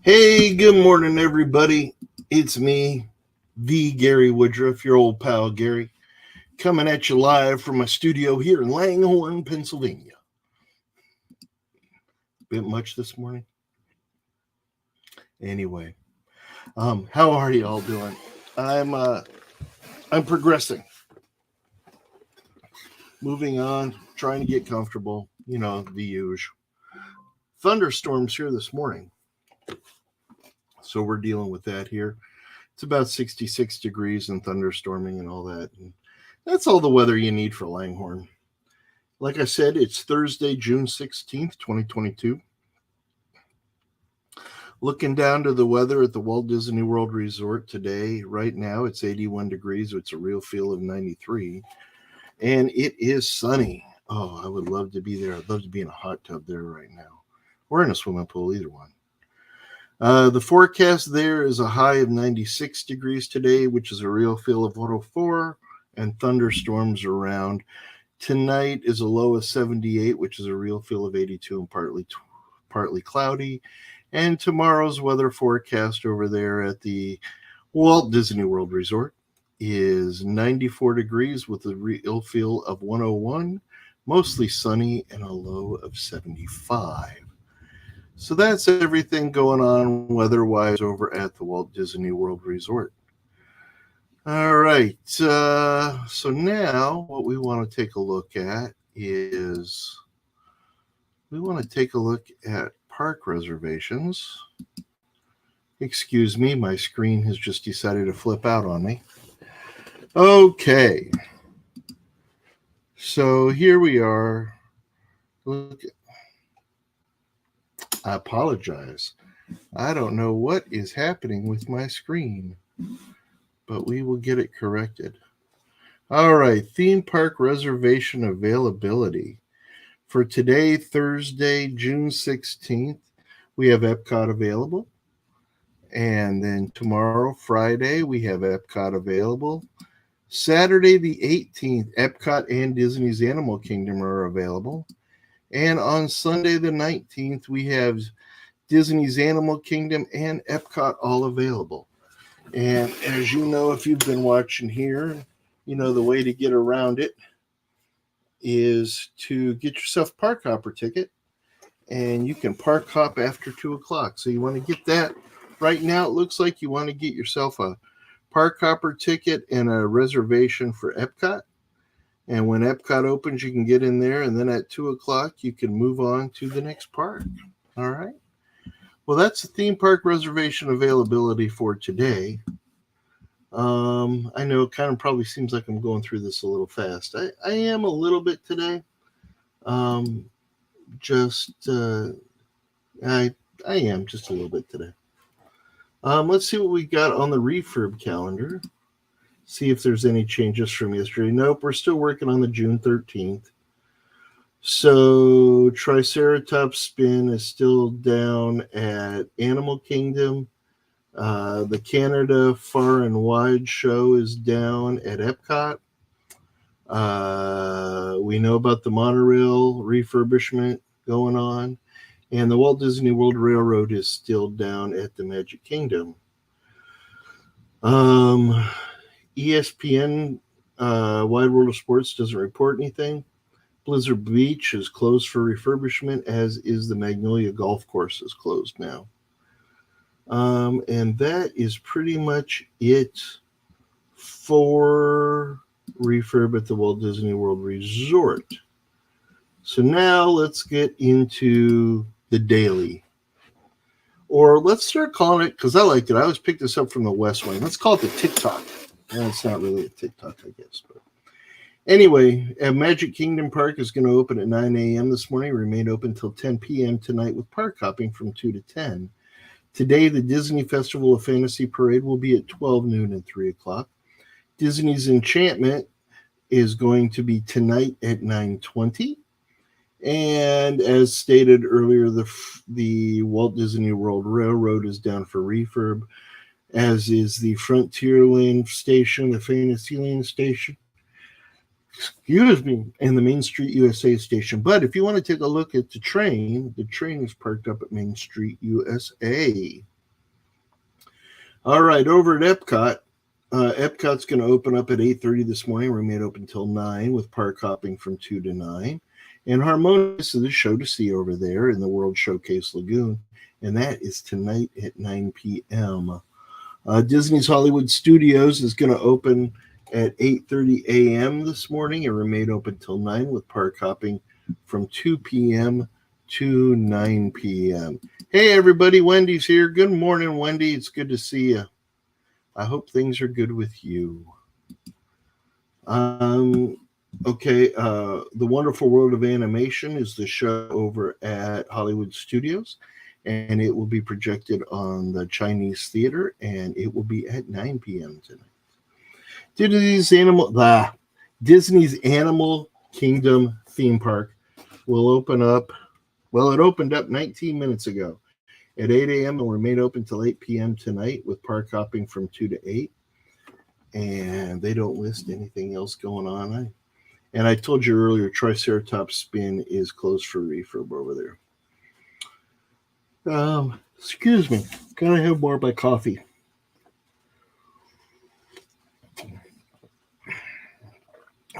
Hey, good morning, everybody. It's me, the Gary Woodruff, your old pal Gary, coming at you live from my studio here in Langhorne, Pennsylvania. Bit much this morning. Anyway, how are you all doing? I'm progressing, moving on, trying to get comfortable. You know, the usual. Thunderstorms here this morning, so we're dealing with that here. It's about 66 degrees and thunderstorming and all that. And that's all the weather you need for Langhorne. Like I said, it's Thursday, June 16th, 2022. Looking down to the weather at the Walt Disney World Resort today, right now it's 81 degrees. So it's a real feel of 93. And it is sunny. Oh, I would love to be there. I'd love to be in a hot tub there right now. Or in a swimming pool, either one. The forecast there is a high of 96 degrees today, which is a real feel of 104, and thunderstorms around. Tonight is a low of 78, which is a real feel of 82 and partly cloudy. And tomorrow's weather forecast over there at the Walt Disney World Resort is 94 degrees with a real feel of 101, mostly sunny, and a low of 75. So that's everything going on weather-wise over at the Walt Disney World Resort. All right. So now what we want to take a look at is we want to take a look at park reservations. Excuse me, my screen has just decided to flip out on me. Okay. So here we are. Look, I apologize. I don't know what is happening with my screen, but we will get it corrected. All right, theme park reservation availability. For today, Thursday, June 16th, we have Epcot available. And then tomorrow, Friday, we have Epcot available. Saturday, the 18th, Epcot and Disney's Animal Kingdom are available. And on Sunday, the 19th, we have Disney's Animal Kingdom and Epcot all available. And as you know, if you've been watching here, you know the way to get around it is to get yourself a park hopper ticket, and you can park hop after 2 o'clock. So you want to get that. Right now, it looks like you want to get yourself a park hopper ticket and a reservation for Epcot. And when Epcot opens, you can get in there, and then at 2 o'clock, you can move on to the next park. All right. Well, that's the theme park reservation availability for today. I know it kind of probably seems like I'm going through this a little fast. I am a little bit today. I am just a little bit today. Let's see what we got on the refurb calendar. See if there's any changes from yesterday. Nope, we're still working on the June 13th. So Triceratops Spin is still down at Animal Kingdom. The Canada Far and Wide show is down at Epcot. We know about the monorail refurbishment going on. And the Walt Disney World Railroad is still down at the Magic Kingdom. ESPN Wide World of Sports doesn't report anything. Blizzard Beach is closed for refurbishment, as is the Magnolia Golf Course is closed now. And that is pretty much it for refurb at the Walt Disney World Resort. So now let's get into the daily. Or let's start calling it, because I like it. I always pick this up from the West Wing. Let's call it the TikTok. And it's not really a TikTok, I guess. But anyway, Magic Kingdom Park is going to open at 9 a.m. this morning, remain open until 10 p.m. tonight with park hopping from 2 to 10. Today, the Disney Festival of Fantasy Parade will be at 12 noon and 3 o'clock. Disney's Enchantment is going to be tonight at 9:20. And as stated earlier, the Walt Disney World Railroad is down for refurb, as is the Frontierland Station, the Fantasyland Station, and the Main Street USA Station. But if you want to take a look at the train is parked up at Main Street USA. All right, over at Epcot, Epcot's going to open up at 8:30 this morning. Remain open until 9 with park hopping from 2 to 9. And Harmonious is a show to see over there in the World Showcase Lagoon, and that is tonight at 9 p.m. Disney's Hollywood Studios is going to open at 8:30 a.m. this morning and remain open till 9 with park hopping from 2 p.m. to 9 p.m. Hey, everybody, Wendy's here. Good morning, Wendy. It's good to see you. I hope things are good with you. Okay, The Wonderful World of Animation is the show over at Hollywood Studios, and it will be projected on the Chinese Theater, and it will be at 9 p.m. tonight. Disney's Animal Kingdom theme park will open up. Well, it opened up 19 minutes ago at 8 a.m. and will remain open till 8 p.m. tonight with park hopping from 2 to 8. And they don't list anything else going on. And I told you earlier, Triceratops Spin is closed for refurb over there. Excuse me. Gotta have more of my coffee.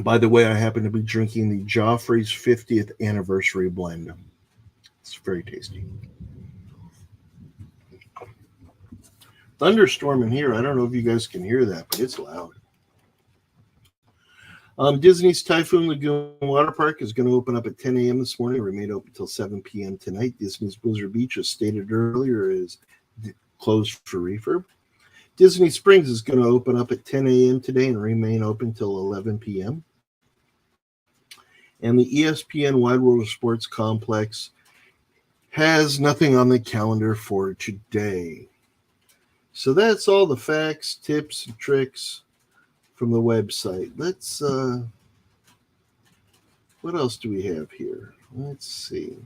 By the way, I happen to be drinking the Joffrey's 50th anniversary blend. It's very tasty. Thunderstorm in here. I don't know if you guys can hear that, but it's loud. Disney's Typhoon Lagoon Water Park is going to open up at 10 a.m. this morning and remain open until 7 p.m. tonight. Disney's Blizzard Beach, as stated earlier, is closed for refurb. Disney Springs is going to open up at 10 a.m. today and remain open until 11 p.m. And the ESPN Wide World of Sports Complex has nothing on the calendar for today. So that's all the facts, tips, and tricks from the website. Let's, what else do we have here? Let's see.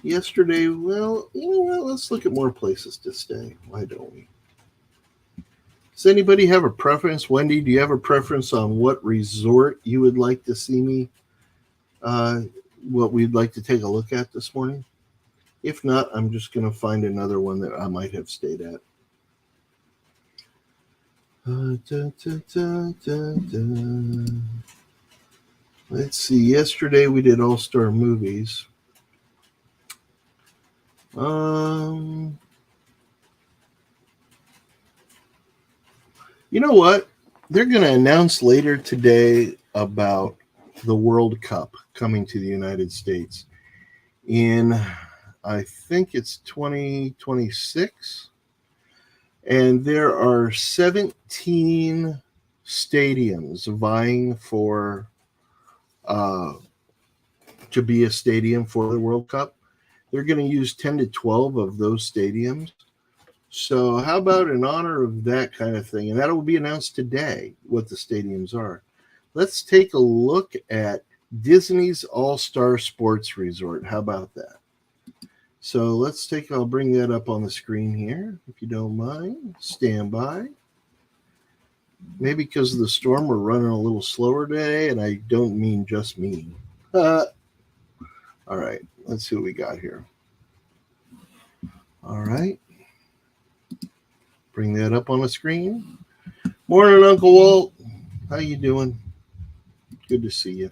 Yesterday, well, you know what? Let's look at more places to stay. Why don't we? Does anybody have a preference? Wendy, do you have a preference on what resort you would like to see me, what we'd like to take a look at this morning? If not, I'm just going to find another one that I might have stayed at. Let's see. Yesterday we did All-Star Movies. You know what? They're going to announce later today about the World Cup coming to the United States in, I think it's 2026. And there are 17 stadiums vying for to be a stadium for the World Cup. They're going to use 10 to 12 of those stadiums. So how about in honor of that kind of thing? And that will be announced today, what the stadiums are. Let's take a look at Disney's All-Star Sports Resort. How about that? So I'll bring that up on the screen here, if you don't mind. Stand by. Maybe because of the storm, we're running a little slower today, and I don't mean just me. All right, let's see what we got here. All right. Bring that up on the screen. Morning, Uncle Walt. How you doing? Good to see you.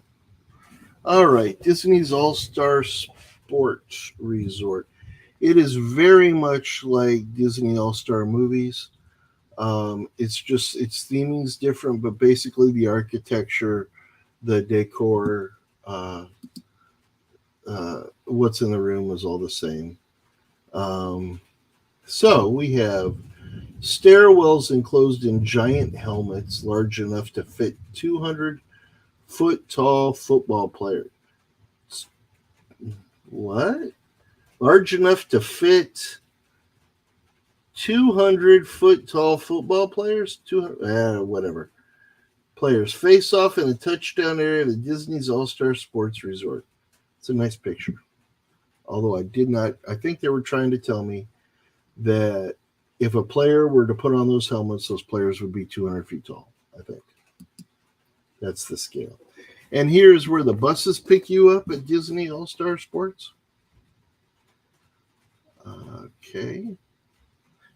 All right, Disney's All-Star Sports Resort. It is very much like Disney All-Star Movies. Its theming's different, but basically the architecture, the decor, what's in the room is all the same. So we have stairwells enclosed in giant helmets large enough to fit 200-foot-tall football players. What? Large enough to fit 200-foot-tall football players? 200, whatever. Players face off in the touchdown area of the Disney's All-Star Sports Resort. It's a nice picture. Although I think they were trying to tell me that if a player were to put on those helmets, those players would be 200 feet tall, I think. That's the scale. And here's where the buses pick you up at Disney All-Star Sports. Okay.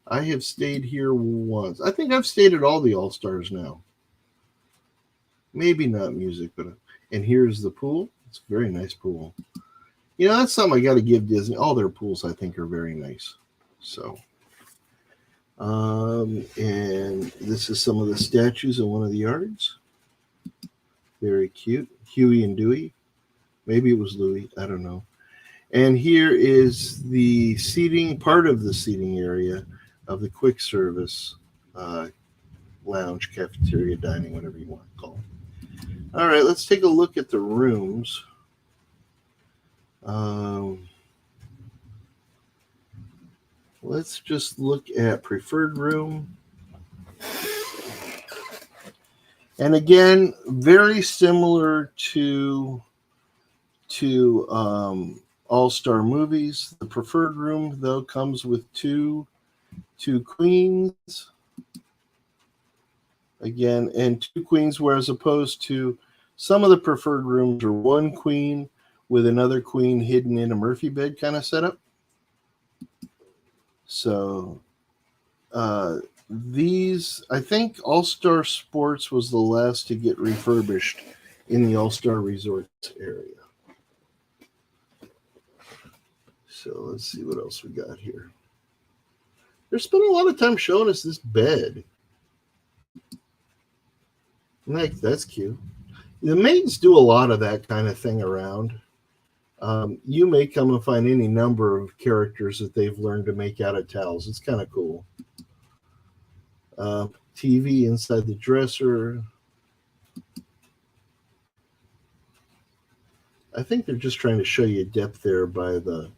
I have stayed here once. I think I've stayed at all the All Stars now. Maybe not music, but and here's the pool. It's a very nice pool. That's something I got to give Disney. All their pools, I think, are very nice. So, and this is some of the statues in one of the yards. Very cute. Huey and Dewey. Maybe it was Louie. I don't know. And here is the seating, part of the seating area of the quick service lounge, cafeteria, dining, whatever you want to call it. All right, let's take a look at the rooms. Let's just look at preferred room. And again, very similar to All-Star Movies. The preferred room, though, comes with two queens. Again, and two queens, whereas opposed to some of the preferred rooms are one queen with another queen hidden in a Murphy bed kind of setup. So these, I think All-Star Sports was the last to get refurbished in the All-Star Resorts area. So let's see what else we got here. They're spending a lot of time showing us this bed. That's cute. The maids do a lot of that kind of thing around. You may come and find any number of characters that they've learned to make out of towels. It's kind of cool. TV inside the dresser. I think they're just trying to show you depth there by the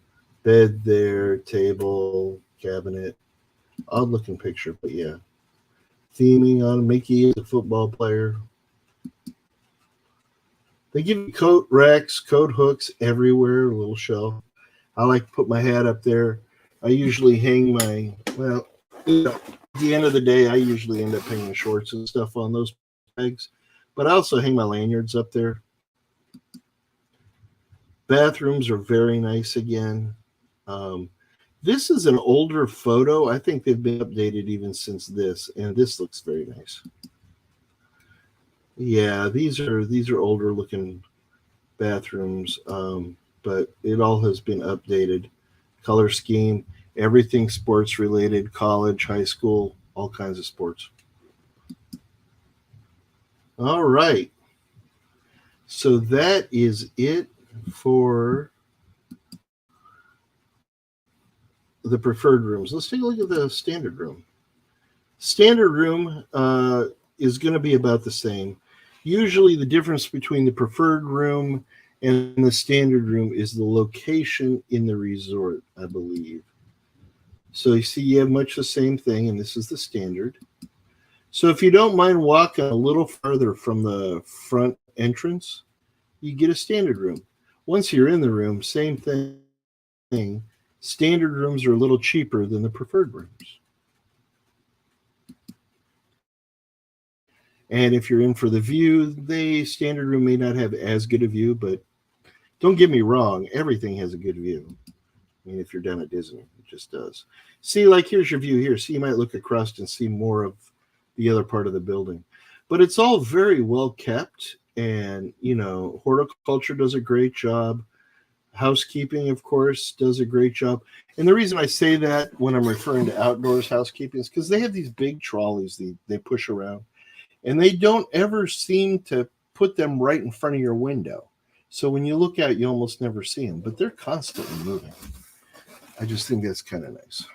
bed there, table, cabinet. Odd looking picture, but yeah. Theming on Mickey as a football player. They give you coat racks, coat hooks everywhere, a little shelf. I like to put my hat up there. I usually hang my, at the end of the day, I usually end up hanging shorts and stuff on those pegs. But I also hang my lanyards up there. Bathrooms are very nice again. This is an older photo. I think they've been updated even since this, and this looks very nice. Yeah, these are older looking bathrooms, but it all has been updated. Color scheme, everything sports related, college, high school, all kinds of sports. All right. So that is it for the preferred rooms. Let's take a look at the standard room. Standard room is going to be about the same. Usually the difference between the preferred room and the standard room is the location in the resort, I believe. So you see you have much the same thing, and this is the standard. So if you don't mind walking a little further from the front entrance, you get a standard room. Once you're in the room, same thing. Standard rooms are a little cheaper than the preferred rooms. And if you're in for the view, the standard room may not have as good a view, but don't get me wrong, everything has a good view. I mean, if you're down at Disney, it just does. See, like here's your view here. See, you might look across and see more of the other part of the building. But it's all very well kept, and, horticulture does a great job. Housekeeping, of course, does a great job. And the reason I say that when I'm referring to outdoors housekeeping is because they have these big trolleys they push around. And they don't ever seem to put them right in front of your window. So when you look out, you almost never see them. But they're constantly moving. I just think that's kind of nice.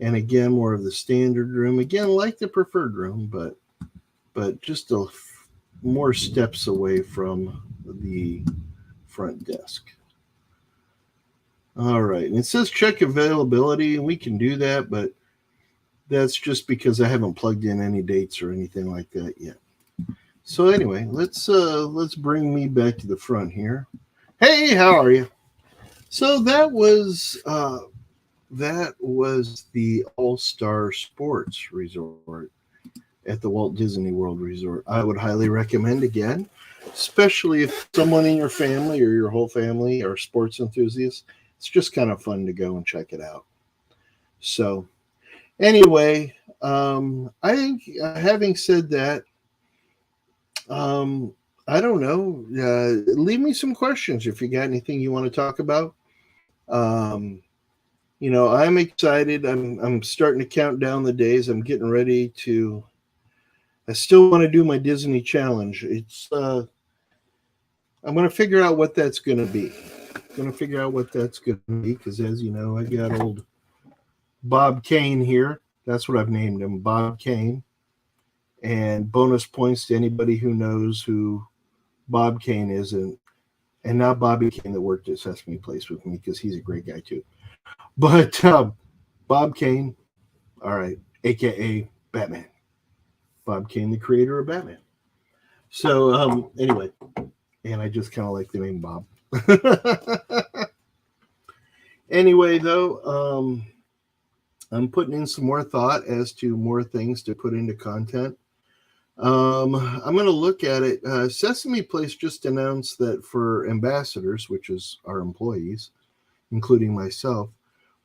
And again, more of the standard room. Again, like the preferred room, but just more steps away from the front desk. All right. And it says check availability. And we can do that, but that's just because I haven't plugged in any dates or anything like that yet. So anyway, let's bring me back to the front here. Hey, how are you? So that was the All-Star Sports Resort at the Walt Disney World Resort. I would highly recommend again, especially if someone in your family or your whole family are sports enthusiasts. It's just kind of fun to go and check it out. So anyway, I think having said that, um, I don't know. Leave me some questions if you got anything you want to talk about. Um, I'm excited. I'm starting to count down the days. I'm getting ready to. I still want to do my Disney challenge. I'm going to figure out what that's going to be. Going to figure out what that's going to be because, as you know, I got old Bob Kane here. That's what I've named him, Bob Kane. And bonus points to anybody who knows who Bob Kane is, and not Bobby Kane that worked at Sesame Place with me because he's a great guy too. But Bob Kane, all right, aka Batman. Bob Kane, the creator of Batman. So anyway, and I just kind of like the name Bob. Anyway, though, I'm putting in some more thought as to more things to put into content. I'm going to look at it. Sesame Place just announced that for ambassadors, which is our employees, including myself,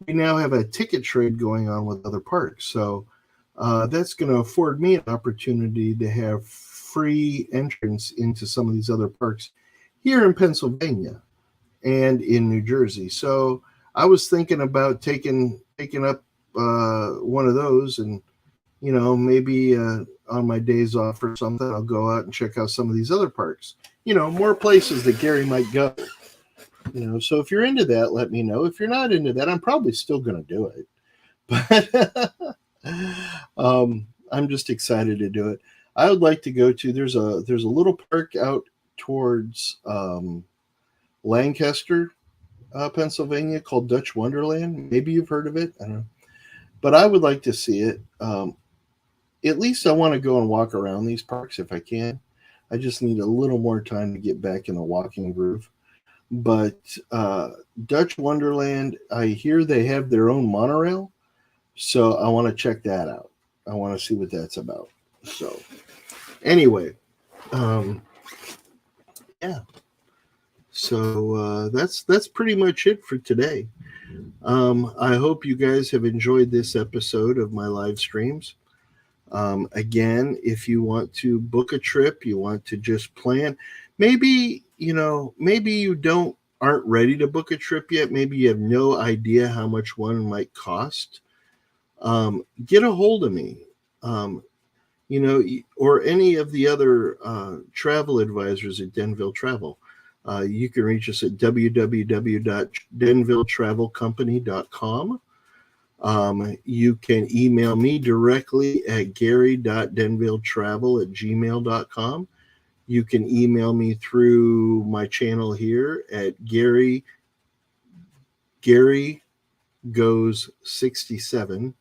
we now have a ticket trade going on with other parks. So that's going to afford me an opportunity to have free entrance into some of these other parks here in Pennsylvania and in New Jersey. So I was thinking about taking up one of those, and maybe on my days off or something, I'll go out and check out some of these other parks. More places that Gary might go. So if you're into that, let me know. If you're not into that, I'm probably still going to do it. But I'm just excited to do it. I would like to go to. There's a little park out towards Lancaster, Pennsylvania, called Dutch Wonderland. Maybe you've heard of it. I don't know, but I would like to see it. At least I want to go and walk around these parks if I can. I just need a little more time to get back in the walking groove. But Dutch Wonderland, I hear they have their own monorail, so I want to check that out. I want to see what that's about. So anyway, yeah. So that's pretty much it for today. I hope you guys have enjoyed this episode of my live streams. Again, if you want to book a trip, you want to just plan, maybe you aren't ready to book a trip yet. Maybe you have no idea how much one might cost. Get a hold of me. Or any of the other travel advisors at Denville Travel. You can reach us at www.denvilletravelcompany.com. You can email me directly at gary.denvilletravel@gmail.com. You can email me through my channel here at Gary Goes 67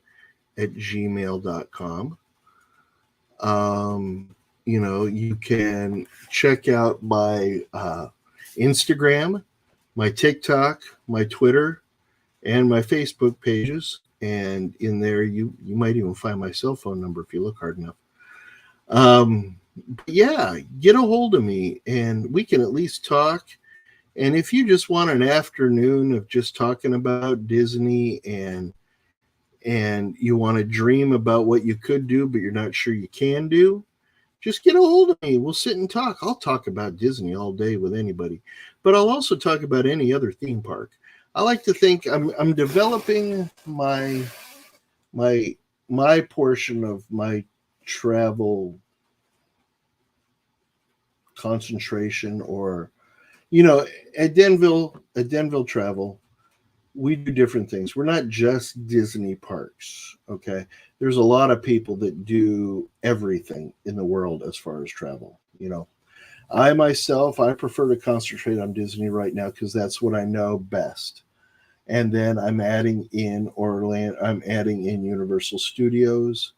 at gmail.com. You can check out my Instagram, my TikTok, my Twitter, and my Facebook pages. And in there, you might even find my cell phone number if you look hard enough. Yeah, get a hold of me and we can at least talk. And if you just want an afternoon of just talking about Disney and you want to dream about what you could do, but you're not sure you can do, just get a hold of me. We'll sit and talk. I'll talk about Disney all day with anybody, but I'll also talk about any other theme park. I like to think I'm developing my portion of my travel concentration, or at Denville Travel, we do different things. We're not just Disney parks, okay? There's a lot of people that do everything in the world as far as travel. I myself, I prefer to concentrate on Disney right now because that's what I know best. And then I'm adding in Orlando, I'm adding in Universal Studios.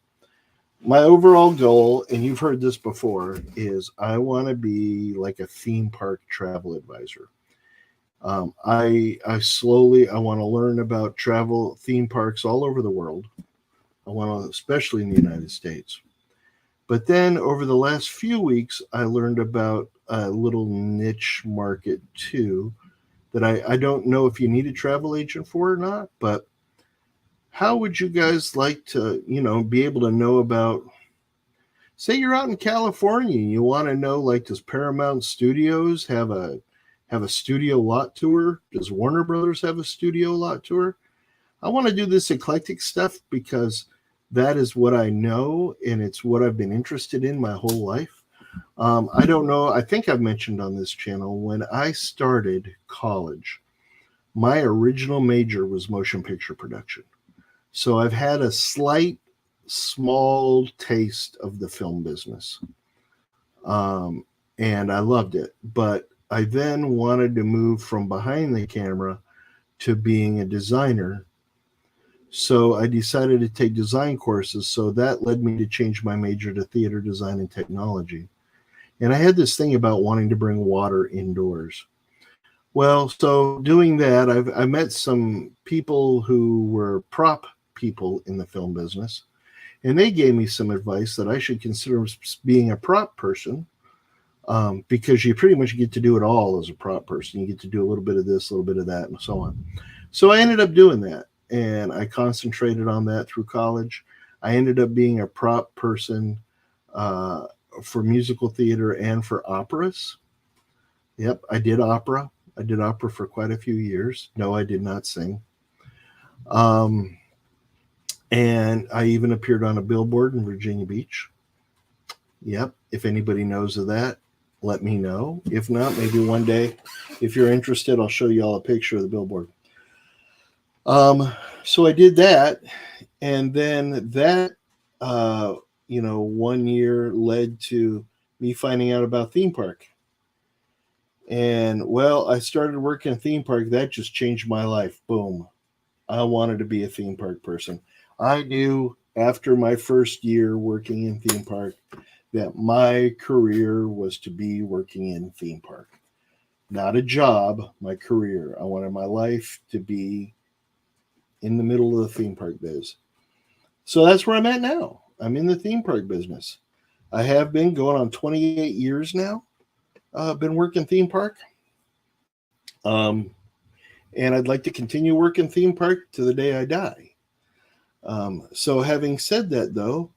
My overall goal, and you've heard this before, is I want to be like a theme park travel advisor. I want to learn about travel theme parks all over the world. I want to, especially in the United States. But then over the last few weeks, I learned about a little niche market too that I don't know if you need a travel agent for or not, but how would you guys like to, be able to know about, say you're out in California, you want to know, like, does Paramount Studios have a studio lot tour? Does Warner Brothers have a studio lot tour? I want to do this eclectic stuff because that is what I know and it's what I've been interested in my whole life. I don't know. I think I've mentioned on this channel when I started college, my original major was motion picture production. So I've had a small taste of the film business. Um, and I loved it. But I then wanted to move from behind the camera to being a designer. So I decided to take design courses. So that led me to change my major to theater design and technology. And I had this thing about wanting to bring water indoors. Well, so doing that, I met some people who were prop people in the film business, and they gave me some advice that I should consider being a prop person, because you pretty much get to do it all as a prop person. You get to do a little bit of this, a little bit of that, and so on. So I ended up doing that, and I concentrated on that through college. I ended up being a prop person for musical theater and for operas. Yep, I did opera. I did opera for quite a few years. No, I did not sing. And I even appeared on a billboard in Virginia Beach. Yep, if anybody knows of that, let me know. If not, maybe one day, if you're interested, I'll show you all a picture of the billboard. So I did that, and then that, 1 year led to me finding out about theme park. And well, I started working at theme park. That just changed my life. Boom. I wanted to be a theme park person. I knew after my first year working in theme park that my career was to be working in theme park. Not a job, my career. I wanted my life to be in the middle of the theme park biz. So that's where I'm at now. I'm in the theme park business. I have been going on 28 years now. I've been working theme park. And I'd like to continue working theme park to the day I die. So having said that, though,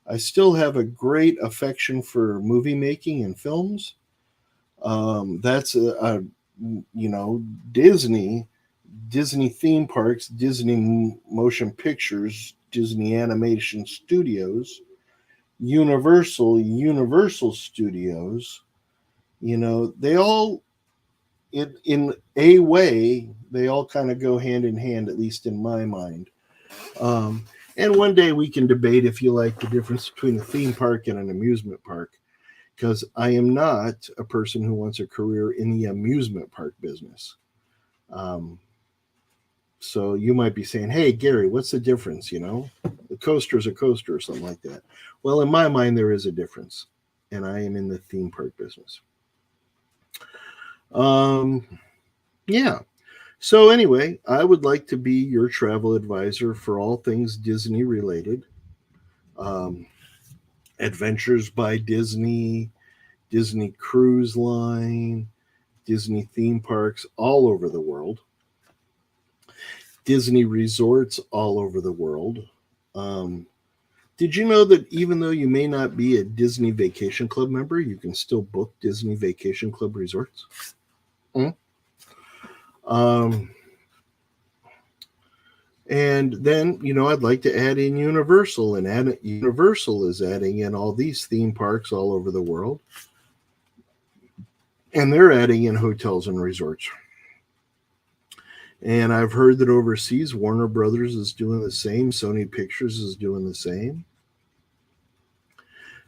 I still have a great affection for movie making and films. That's Disney theme parks, Disney motion pictures, Disney animation studios, Universal Studios. They all, in a way, they all kind of go hand in hand, at least in my mind. And one day we can debate, if you like, the difference between a theme park and an amusement park, because I am not a person who wants a career in the amusement park business. So you might be saying, hey, Gary, what's the difference? A coaster's a coaster or something like that. Well, in my mind, there is a difference, and I am in the theme park business. Yeah. So anyway, I would like to be your travel advisor for all things Disney related. Adventures by Disney, Disney Cruise Line, Disney theme parks all over the world, Disney resorts all over the world. Did you know that even though you may not be a Disney Vacation Club member, you can still book Disney Vacation Club resorts? And then, I'd like to add in Universal, and Universal is adding in all these theme parks all over the world. And they're adding in hotels and resorts. And I've heard that overseas, Warner Brothers is doing the same. Sony Pictures is doing the same.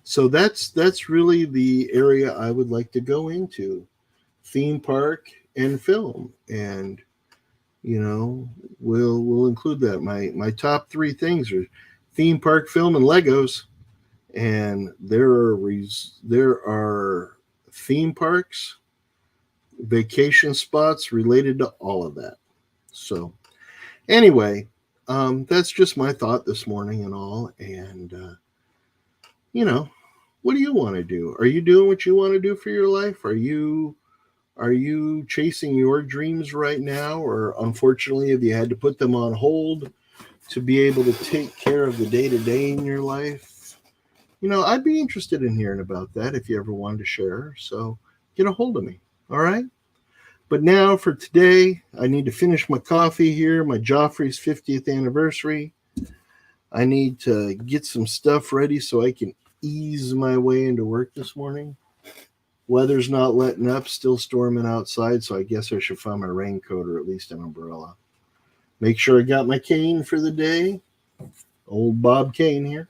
So that's really the area I would like to go into: theme park and film. And we'll include that. My top 3 things are theme park, film, and Legos. And there are theme parks, vacation spots related to all of that. So anyway, that's just my thought this morning and all. And what do you want to do? Are you doing what you want to do for your life? Are you chasing your dreams right now? Or unfortunately, have you had to put them on hold to be able to take care of the day-to-day in your life, I'd be interested in hearing about that if you ever wanted to share. So get a hold of me. All right. But now for today, I need to finish my coffee here, my Joffrey's 50th anniversary. I need to get some stuff ready so I can ease my way into work this morning. Weather's not letting up, still storming outside, so I guess I should find my raincoat or at least an umbrella. Make sure I got my cane for the day. Old Bob Kane here.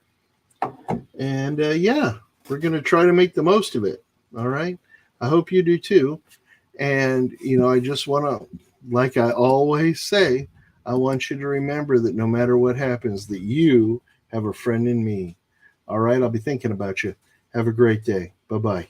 And yeah, we're going to try to make the most of it. All right. I hope you do too. And, I just want to, like I always say, I want you to remember that no matter what happens, that you have a friend in me. All right. I'll be thinking about you. Have a great day. Bye-bye.